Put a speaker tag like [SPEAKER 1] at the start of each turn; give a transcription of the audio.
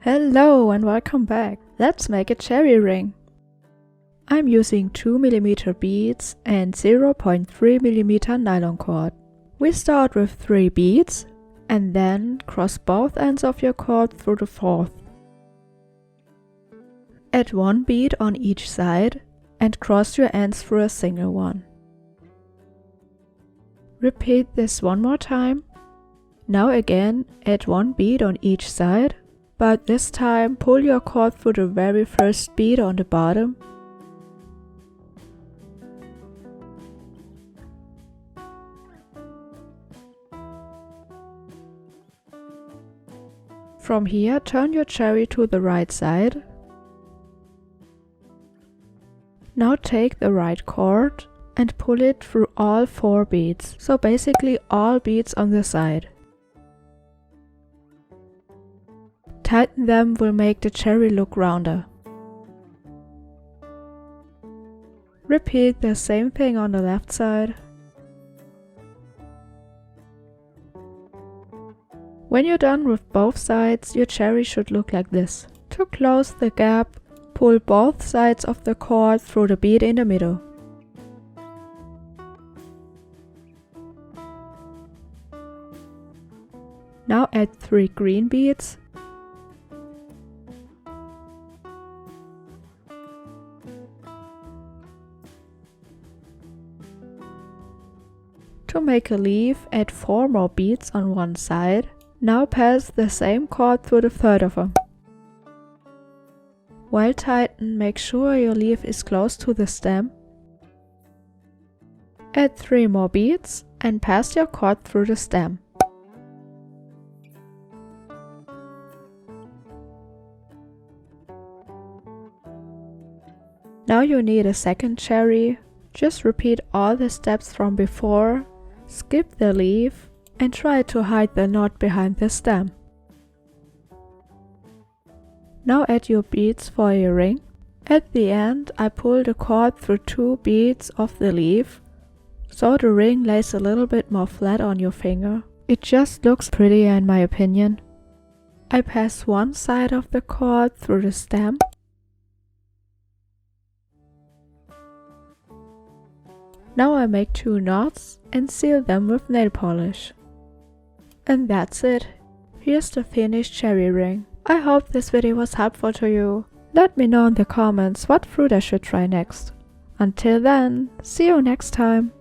[SPEAKER 1] Hello and welcome back. Let's make a cherry ring. I'm using 2mm beads and 0.3mm nylon cord. We start with 3 beads and then cross both ends of your cord through the fourth. Add 1 bead on each side and cross your ends through a single one. Repeat this one more time. Now again, add 1 bead on each side, but this time pull your cord through the very first bead on the bottom. From here, turn your cherry to the right side. Now take the right cord and pull it through all 4 beads, so basically all beads on the side. Tighten them will make the cherry look rounder. Repeat the same thing on the left side. When you're done with both sides, your cherry should look like this. To close the gap, pull both sides of the cord through the bead in the middle. Now add 3 green beads. To make a leaf, add 4 more beads on one side. Now pass the same cord through the third of them. While tighten, make sure your leaf is close to the stem. Add 3 more beads and pass your cord through the stem. Now you need a second cherry. Just repeat all the steps from before, skip the leaf, and try to hide the knot behind the stem. Now add your beads for your ring. At the end, I pull the cord through 2 beads of the leaf, so the ring lays a little bit more flat on your finger. It just looks prettier in my opinion. I pass one side of the cord through the stem. Now I make 2 knots and seal them with nail polish. And that's it. Here's the finished cherry ring. I hope this video was helpful to you. Let me know in the comments what fruit I should try next. Until then, see you next time.